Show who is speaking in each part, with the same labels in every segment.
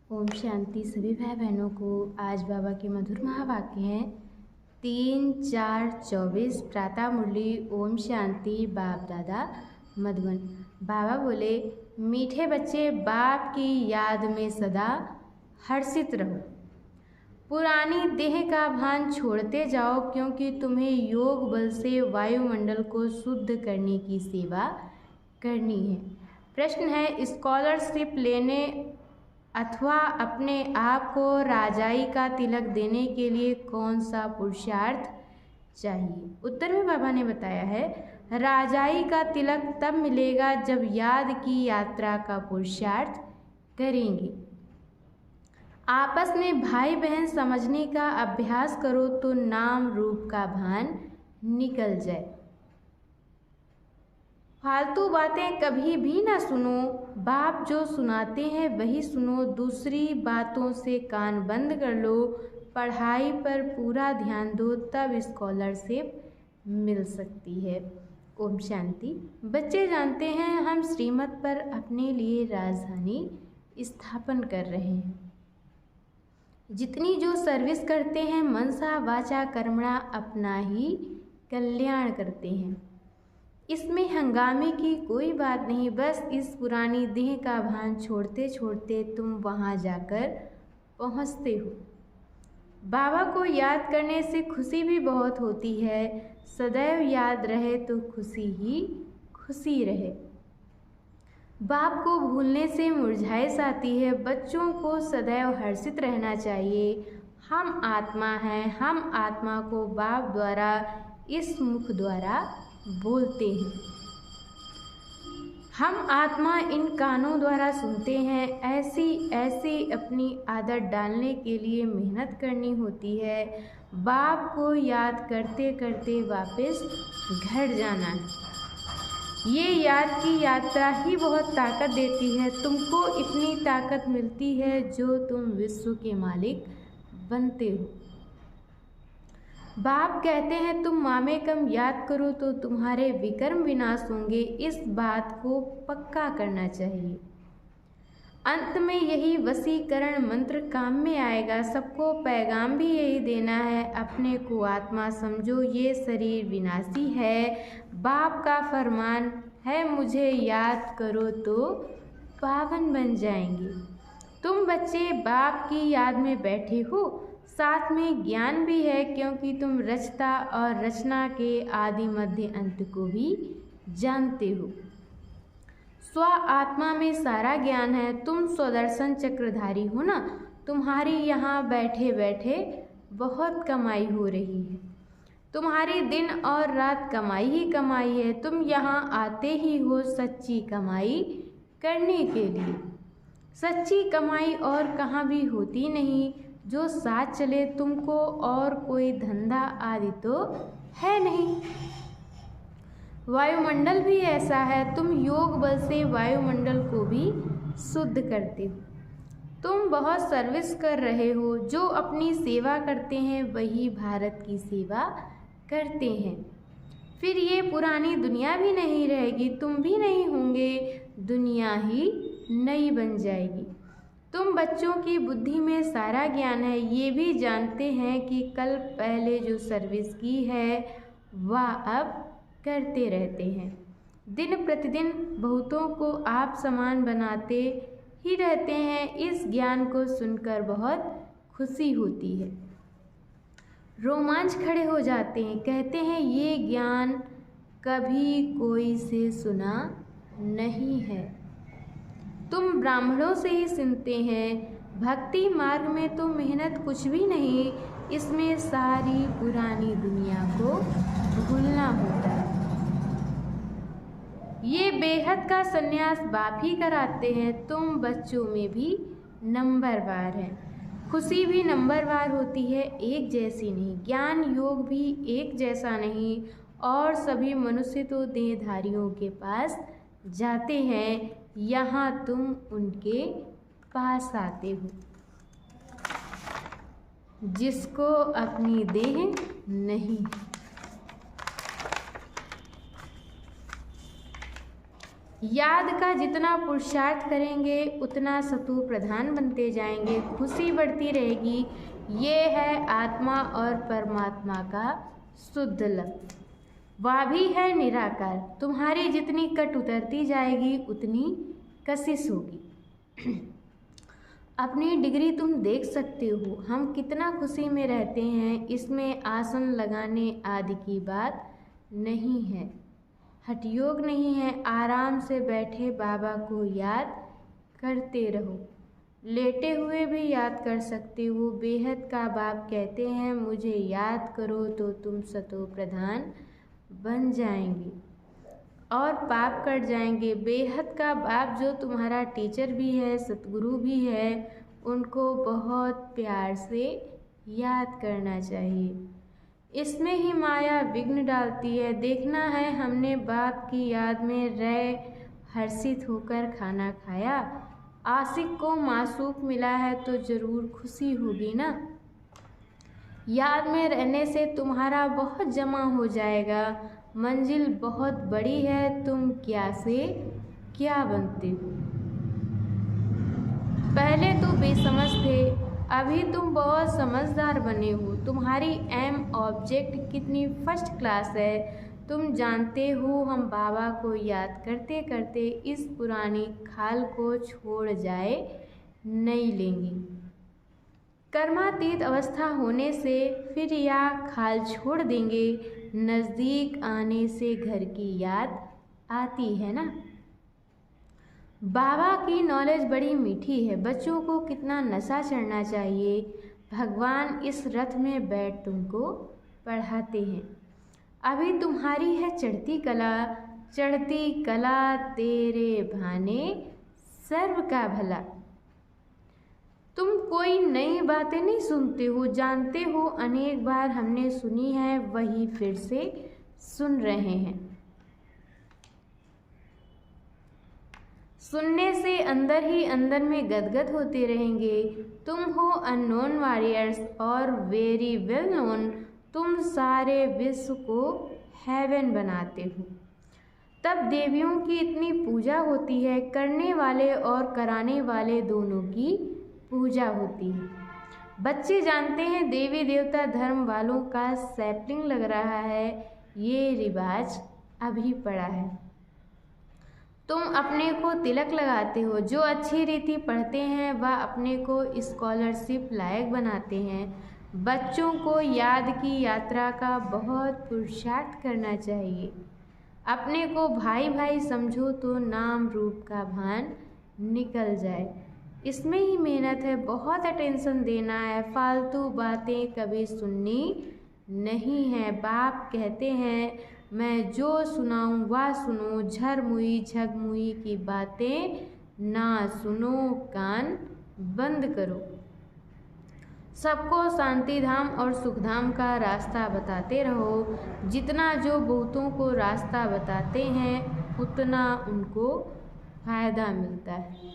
Speaker 1: ओम शांति। सभी भाई बहनों को आज बाबा के मधुर महावाक्य हैं 3-4-24 प्रातः मुरली। ओम शांति। बाप दादा मधुबन। बाबा बोले, मीठे बच्चे बाप की याद में सदा हर्षित रहो। पुरानी देह का भान छोड़ते जाओ, क्योंकि तुम्हें योग बल से वायुमंडल को शुद्ध करने की सेवा करनी है। प्रश्न है, स्कॉलरशिप लेने अथवा अपने आप को राजाई का तिलक देने के लिए कौन सा पुरुषार्थ चाहिए? उत्तर में बाबा ने बताया है, राजाई का तिलक तब मिलेगा जब याद की यात्रा का पुरुषार्थ करेंगे। आपस में भाई बहन समझने का अभ्यास करो तो नाम रूप का भान निकल जाए। फालतू बातें कभी भी ना सुनो। बाप जो सुनाते हैं वही सुनो। दूसरी बातों से कान बंद कर लो। पढ़ाई पर पूरा ध्यान दो, तब स्कॉलरशिप मिल सकती है। ओम शांति। बच्चे जानते हैं हम श्रीमत पर अपने लिए राजधानी स्थापन कर रहे हैं। जितनी जो सर्विस करते हैं मनसा वाचा कर्मणा अपना ही कल्याण करते हैं। इसमें हंगामे की कोई बात नहीं। बस इस पुरानी देह का भान छोड़ते छोड़ते तुम वहाँ जाकर पहुँचते हो। बाबा को याद करने से खुशी भी बहुत होती है। सदैव याद रहे तो खुशी ही खुशी रहे। बाप को भूलने से मुरझाइश आती है। बच्चों को सदैव हर्षित रहना चाहिए। हम आत्मा हैं। हम आत्मा को बाप द्वारा इस मुख द्वारा बोलते हैं। हम आत्मा इन कानों द्वारा सुनते हैं। ऐसी अपनी आदत डालने के लिए मेहनत करनी होती है। बाप को याद करते करते वापस घर जाना है। ये याद की यात्रा ही बहुत ताकत देती है। तुमको इतनी ताकत मिलती है जो तुम विश्व के मालिक बनते हो। बाप कहते हैं तुम मामे कम याद करो तो तुम्हारे विकर्म विनाश होंगे। इस बात को पक्का करना चाहिए। अंत में यही वशीकरण मंत्र काम में आएगा। सबको पैगाम भी यही देना है, अपने को आत्मा समझो, ये शरीर विनाशी है। बाप का फरमान है, मुझे याद करो तो पावन बन जाएंगे। तुम बच्चे बाप की याद में बैठे हो, साथ में ज्ञान भी है, क्योंकि तुम रचता और रचना के आदि मध्य अंत को भी जानते हो। स्व आत्मा में सारा ज्ञान है। तुम स्वदर्शन चक्रधारी हो ना। तुम्हारी यहाँ बैठे बैठे बहुत कमाई हो रही है। तुम्हारी दिन और रात कमाई ही कमाई है। तुम यहाँ आते ही हो सच्ची कमाई करने के लिए। सच्ची कमाई और कहाँ भी होती नहीं। जो साथ चले तुमको, और कोई धंधा आदि तो है नहीं। वायुमंडल भी ऐसा है। तुम योग बल से वायुमंडल को भी शुद्ध करते हो। तुम बहुत सर्विस कर रहे हो। जो अपनी सेवा करते हैं वही भारत की सेवा करते हैं। फिर ये पुरानी दुनिया भी नहीं रहेगी, तुम भी नहीं होंगे, दुनिया ही नई बन जाएगी। तुम बच्चों की बुद्धि में सारा ज्ञान है। ये भी जानते हैं कि कल पहले जो सर्विस की है वह अब करते रहते हैं। दिन प्रतिदिन बहुतों को आप समान बनाते ही रहते हैं। इस ज्ञान को सुनकर बहुत खुशी होती है। रोमांच खड़े हो जाते हैं। कहते हैं ये ज्ञान कभी कोई से सुना नहीं है। तुम ब्राह्मणों से ही सुनते हैं। भक्ति मार्ग में तो मेहनत कुछ भी नहीं। इसमें सारी पुरानी दुनिया को भूलना होता है। ये बेहद का संन्यास बाप ही कराते हैं। तुम बच्चों में भी नंबरवार हैं। खुशी भी नंबरवार होती है, एक जैसी नहीं। ज्ञान योग भी एक जैसा नहीं। और सभी मनुष्य तो देहधारियों के पास जाते हैं, यहाँ तुम उनके पास आते हो जिसको अपनी देह नहीं। याद का जितना पुरुषार्थ करेंगे उतना सतु प्रधान बनते जाएंगे, खुशी बढ़ती रहेगी। ये है आत्मा और परमात्मा का शुद्ध लक्ष्य। वह भी है निराकार। तुम्हारी जितनी कट उतरती जाएगी उतनी कशिश होगी। अपनी डिग्री तुम देख सकते हो, हम कितना खुशी में रहते हैं। इसमें आसन लगाने आदि की बात नहीं है, हठयोग नहीं है। आराम से बैठे बाबा को याद करते रहो, लेटे हुए भी याद कर सकते हो। बेहद का बाप कहते हैं मुझे याद करो तो तुम सतो प्रधान बन जाएंगे और पाप कट जाएंगे। बेहद का बाप जो तुम्हारा टीचर भी है, सतगुरु भी है, उनको बहुत प्यार से याद करना चाहिए। इसमें ही माया विघ्न डालती है। देखना है हमने बाप की याद में रह हर्षित होकर खाना खाया। आशिक को मासूक मिला है तो जरूर खुशी होगी ना। याद में रहने से तुम्हारा बहुत जमा हो जाएगा। मंजिल बहुत बड़ी है, तुम क्या से क्या बनते हो। पहले तो बेसमझ थे, अभी तुम बहुत समझदार बने हो। तुम्हारी एम ऑब्जेक्ट कितनी फर्स्ट क्लास है। तुम जानते हो हम बाबा को याद करते करते इस पुरानी खाल को छोड़ जाए नहीं लेंगे। कर्मातीत अवस्था होने से फिर यह खाल छोड़ देंगे। नज़दीक आने से घर की याद आती है ना। बाबा की नॉलेज बड़ी मीठी है। बच्चों को कितना नशा चढ़ना चाहिए। भगवान इस रथ में बैठ तुमको पढ़ाते हैं। अभी तुम्हारी है चढ़ती कला तेरे भाने सर्व का भला। तुम कोई नई बातें नहीं सुनते हो, जानते हो अनेक बार हमने सुनी है, वही फिर से सुन रहे हैं। सुनने से अंदर ही अंदर में गदगद होते रहेंगे। तुम हो अननोन वॉरियर्स और वेरी वेल नोन। तुम सारे विश्व को हेवन बनाते हो। तब देवियों की इतनी पूजा होती है, करने वाले और कराने वाले दोनों की पूजा होती है। बच्चे जानते हैं देवी देवता धर्म वालों का सैपलिंग लग रहा है, ये रिवाज अभी पड़ा है। तुम अपने को तिलक लगाते हो। जो अच्छी रीति पढ़ते हैं वह अपने को स्कॉलरशिप लायक बनाते हैं। बच्चों को याद की यात्रा का बहुत पुरुषार्थ करना चाहिए। अपने को भाई भाई समझो तो नाम रूप का भान निकल जाए। इसमें ही मेहनत है, बहुत अटेंशन देना है। फालतू बातें कभी सुननी नहीं है। बाप कहते हैं मैं जो सुनाऊं वह सुनो, झरमुई झगमुई की बातें ना सुनो, कान बंद करो। सबको शांति धाम और सुखधाम का रास्ता बताते रहो। जितना जो बहुतों को रास्ता बताते हैं उतना उनको फायदा मिलता है,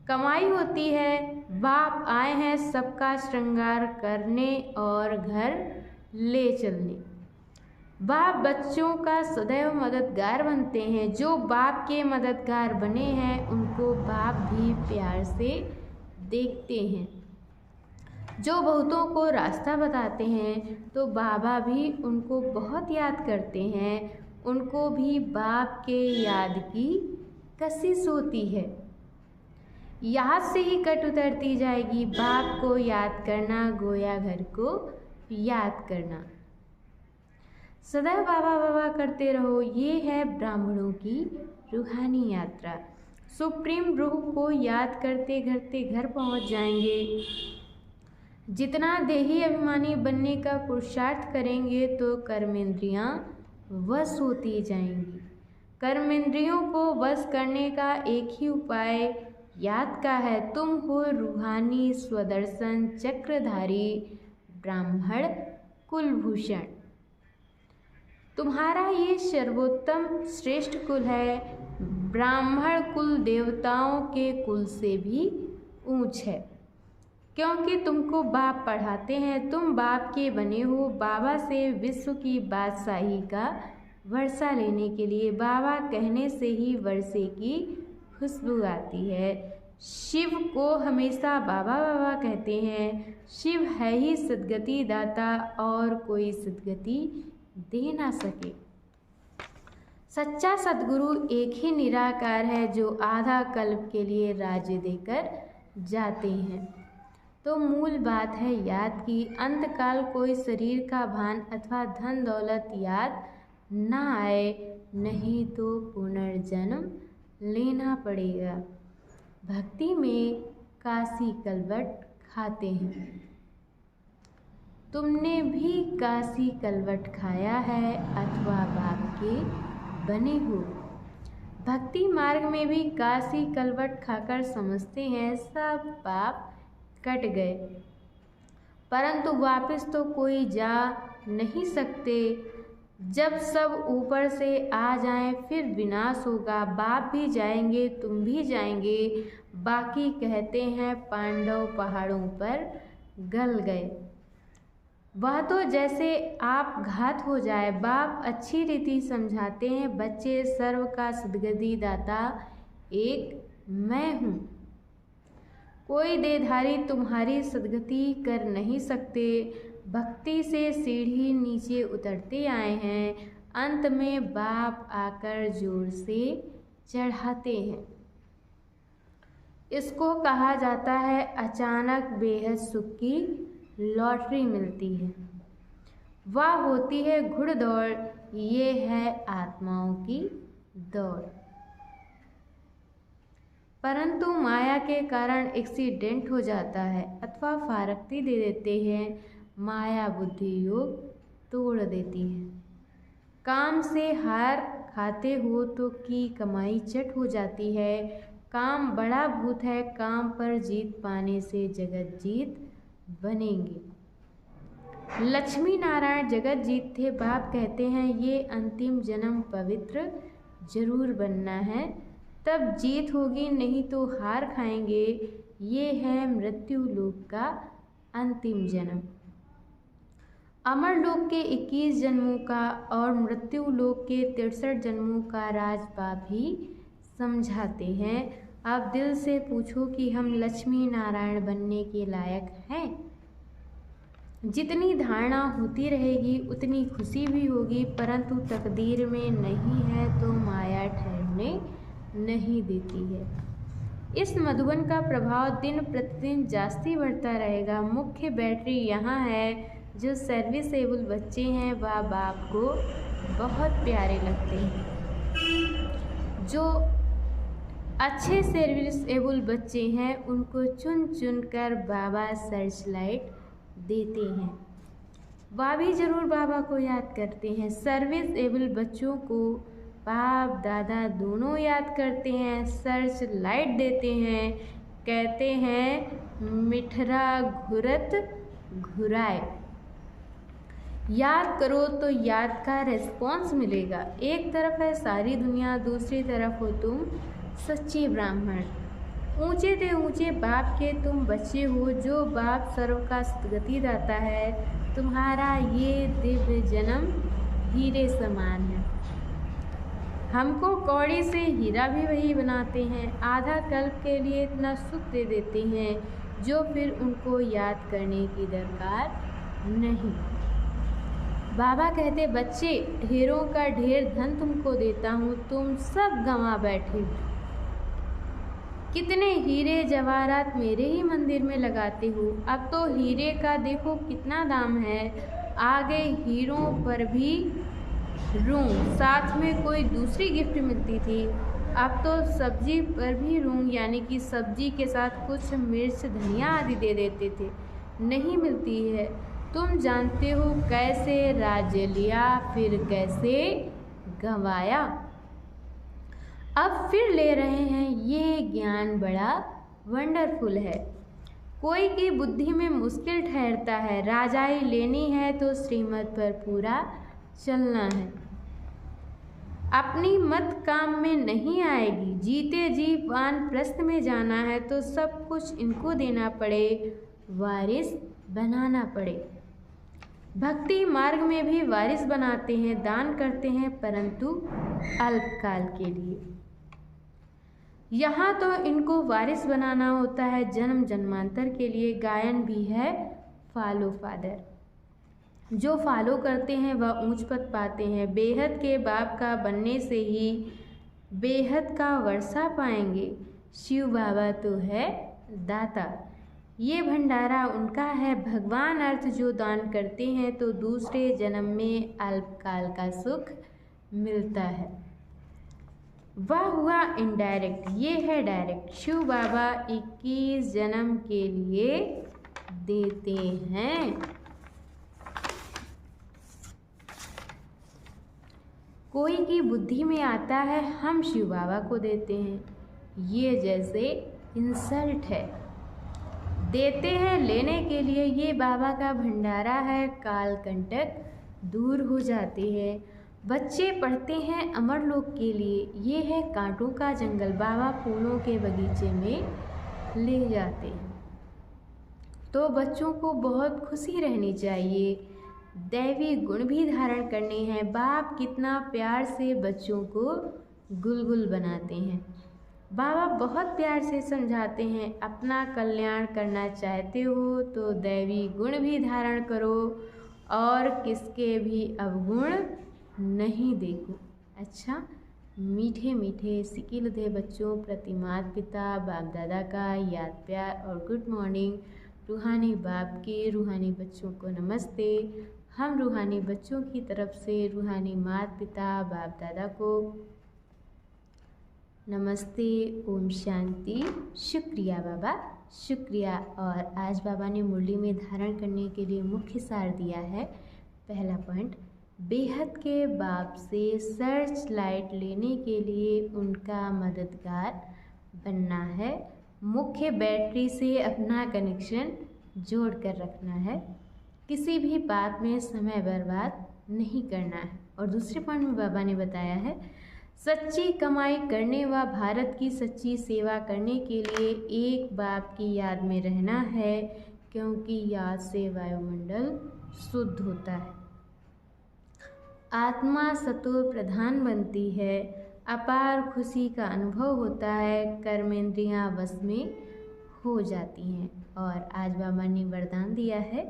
Speaker 1: कमाई होती है। बाप आए हैं सबका श्रृंगार करने और घर ले चलने। बाप बच्चों का सदैव मददगार बनते हैं। जो बाप के मददगार बने हैं उनको बाप भी प्यार से देखते हैं। जो बहुतों को रास्ता बताते हैं तो बाबा भी उनको बहुत याद करते हैं। उनको भी बाप के याद की कशिश होती है। याद से ही कट उतरती जाएगी। बाप को याद करना गोया घर को याद करना। सदैव बाबा बाबा करते रहो। ये है ब्राह्मणों की रूहानी यात्रा। सुप्रीम रूह को याद करते करते घर पहुंच जाएंगे। जितना देही अभिमानी बनने का पुरुषार्थ करेंगे तो कर्मेंद्रियां वश होती जाएंगी। कर्मेंद्रियों को वश करने का एक ही उपाय याद का है। तुम हो रूहानी स्वदर्शन चक्रधारी ब्राह्मण कुलभूषण। तुम्हारा ये सर्वोत्तम श्रेष्ठ कुल है। ब्राह्मण कुल देवताओं के कुल से भी ऊंच है, क्योंकि तुमको बाप पढ़ाते हैं। तुम बाप के बने हो। बाबा से विश्व की बादशाही का वर्षा लेने के लिए। बाबा कहने से ही वर्षे की खुशबू आती है। शिव को हमेशा बाबा बाबा कहते हैं। शिव है ही सद्गति दाता और कोई सद्गति दे ना सके। सच्चा सद्गुरु एक ही निराकार है जो आधा कल्प के लिए राज्य देकर जाते हैं। तो मूल बात है याद की। अंतकाल कोई शरीर का भान अथवा धन दौलत याद ना आए, नहीं तो पुनर्जन्म लेना पड़ेगा। भक्ति में काशी कलवट खाते हैं। तुमने भी काशी कलवट खाया है अथवा बाप के बने हो। भक्ति मार्ग में भी काशी कलवट खाकर समझते हैं सब पाप कट गए, परंतु वापस तो कोई जा नहीं सकते। जब सब ऊपर से आ जाएं फिर विनाश होगा। बाप भी जाएंगे, तुम भी जाएंगे। बाकी कहते हैं पांडव पहाड़ों पर गल गए। वह तो जैसे आप घात हो जाए। बाप अच्छी रीति समझाते हैं, बच्चे सर्व का सद्गति दाता एक मैं हूँ। कोई देहधारी तुम्हारी सद्गति कर नहीं सकते। भक्ति से सीढ़ी नीचे उतरते आए हैं, अंत में बाप आकर जोर से चढ़ाते हैं। इसको कहा जाता है अचानक बेहद सुख की लॉटरी मिलती है। वह होती है घुड़दौड़, ये है आत्माओं की दौड़। परंतु माया के कारण एक्सीडेंट हो जाता है अथवा फारक्ती दे देते हैं। माया बुद्धि योग तोड़ देती है। काम से हार खाते हो तो की कमाई चट हो जाती है। काम बड़ा भूत है, काम पर जीत पाने से जगत जीत बनेंगे। लक्ष्मी नारायण जगत जीत थे। बाप कहते हैं ये अंतिम जन्म पवित्र जरूर बनना है, तब जीत होगी, नहीं तो हार खाएंगे। ये है मृत्यु लोक का अंतिम जन्म। अमर लोक के 21 जन्मों का और मृत्यु लोक के 63 जन्मों का राज बाप ही समझाते हैं। अब दिल से पूछो कि हम लक्ष्मी नारायण बनने के लायक हैं। जितनी धारणा होती रहेगी उतनी खुशी भी होगी, परंतु तकदीर में नहीं है तो माया ठहरने नहीं देती है। इस मधुबन का प्रभाव दिन प्रतिदिन जास्ती बढ़ता रहेगा। मुख्य बैटरी यहाँ है। जो सर्विसेबल बच्चे हैं वह बाप को बहुत प्यारे लगते हैं। जो अच्छे सर्विसेबल बच्चे हैं उनको चुन चुन कर बाबा सर्च लाइट देते हैं। वह भी ज़रूर बाबा को याद करते हैं। सर्विसेबल बच्चों को बाप दादा दोनों याद करते हैं, सर्च लाइट देते हैं। कहते हैं मिठरा घुरत घुराए। याद करो तो याद का रिस्पॉन्स मिलेगा। एक तरफ है सारी दुनिया, दूसरी तरफ हो तुम सच्चे ब्राह्मण। ऊंचे ते ऊंचे बाप के तुम बच्चे हो। जो बाप सर्व का सद्गति दाता है, तुम्हारा ये दिव्य जन्म हीरे समान है। हमको कौड़ी से हीरा भी वही बनाते हैं। आधा कल्प के लिए इतना सुख दे देते हैं जो फिर उनको याद करने की दरकार नहीं। बाबा कहते बच्चे ढेरों का ढेर धन तुमको देता हूँ, तुम सब गंवा बैठे। कितने हीरे जवाहरात मेरे ही मंदिर में लगाते हो। अब तो हीरे का देखो कितना दाम है। आगे हीरों पर भी रूं, साथ में कोई दूसरी गिफ्ट मिलती थी। अब तो सब्जी पर भी रूं, यानी कि सब्जी के साथ कुछ मिर्च धनिया आदि दे देते थे, नहीं मिलती है। तुम जानते हो कैसे राज्य लिया फिर कैसे गंवाया। अब फिर ले रहे हैं। ये ज्ञान बड़ा वंडरफुल है। कोई की बुद्धि में मुश्किल ठहरता है। राजाई लेनी है तो श्रीमत पर पूरा चलना है। अपनी मत काम में नहीं आएगी। जीते जी वानप्रस्थ में जाना है तो सब कुछ इनको देना पड़े, वारिस बनाना पड़े। भक्ति मार्ग में भी वारिस बनाते हैं, दान करते हैं, परंतु अल्पकाल के लिए। यहाँ तो इनको वारिस बनाना होता है जन्म जन्मांतर के लिए। गायन भी है फॉलो फादर। जो फॉलो करते हैं वह ऊंच पद पाते हैं। बेहद के बाप का बनने से ही बेहद का वर्षा पाएंगे। शिव बाबा तो है दाता, ये भंडारा उनका है। भगवान अर्थ जो दान करते हैं तो दूसरे जन्म में अल्पकाल का सुख मिलता है। वह हुआ इनडायरेक्ट, ये है डायरेक्ट। शिव बाबा 21 जन्म के लिए देते हैं। कोई की बुद्धि में आता है हम शिव बाबा को देते हैं, ये जैसे इंसल्ट है। देते हैं लेने के लिए, ये बाबा का भंडारा है। काल कंटक दूर हो जाते हैं। बच्चे पढ़ते हैं अमर लोक के लिए, ये है कांटों का जंगल। बाबा फूलों के बगीचे में ले जाते हैं। तो बच्चों को बहुत खुशी रहनी चाहिए। दैवी गुण भी धारण करने हैं। बाप कितना प्यार से बच्चों को गुलगुल बनाते हैं। बाबा बहुत प्यार से समझाते हैं, अपना कल्याण करना चाहते हो तो दैवी गुण भी धारण करो और किसके भी अवगुण नहीं देखो। अच्छा, मीठे मीठे सिकिलधे बच्चों प्रति माता पिता बाप दादा का याद प्यार और गुड मॉर्निंग। रूहानी बाप के रूहानी बच्चों को नमस्ते। हम रूहानी बच्चों की तरफ से रूहानी माता पिता बाप दादा को नमस्ते, ओम शांति, शुक्रिया बाबा, शुक्रिया। और आज बाबा ने मुरली में धारण करने के लिए मुख्य सार दिया है। पहला पॉइंट, बेहद के बाप से सर्च लाइट लेने के लिए उनका मददगार बनना है। मुख्य बैटरी से अपना कनेक्शन जोड़ कर रखना है। किसी भी बात में समय बर्बाद नहीं करना है। और दूसरे पॉइंट में बाबा ने बताया है, सच्ची कमाई करने व भारत की सच्ची सेवा करने के लिए एक बाप की याद में रहना है, क्योंकि याद से वायुमंडल शुद्ध होता है। आत्मा सतो प्रधान बनती है। अपार खुशी का अनुभव होता है। कर्मेंद्रियां वश में हो जाती हैं। और आज बाबा ने वरदान दिया है,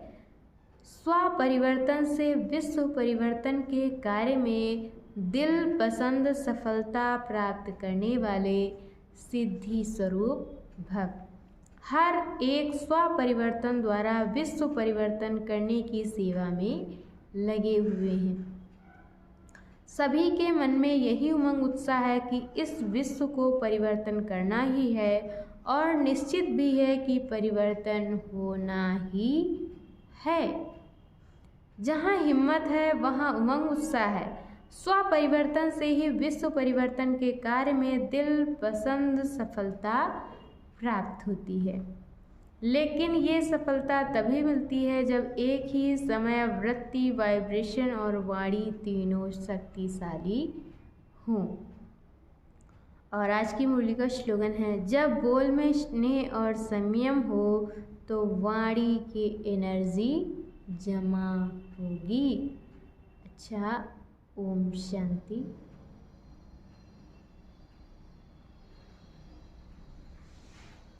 Speaker 1: स्व परिवर्तन से विश्व परिवर्तन के कार्य में दिल पसंद सफलता प्राप्त करने वाले सिद्धि स्वरूप भक्त हर एक स्व परिवर्तन द्वारा विश्व परिवर्तन करने की सेवा में लगे हुए हैं। सभी के मन में यही उमंग उत्साह है कि इस विश्व को परिवर्तन करना ही है और निश्चित भी है कि परिवर्तन होना ही है। जहाँ हिम्मत है वहाँ उमंग उत्साह है। स्व परिवर्तन से ही विश्व परिवर्तन के कार्य में दिल पसंद सफलता प्राप्त होती है। लेकिन ये सफलता तभी मिलती है जब एक ही समय वृत्ति, वाइब्रेशन और वाणी तीनों शक्तिशाली हों। और आज की मुरली का स्लोगन है, जब बोल में स्नेह और संयम हो तो वाणी की एनर्जी जमा होगी। अच्छा, ओम शांति।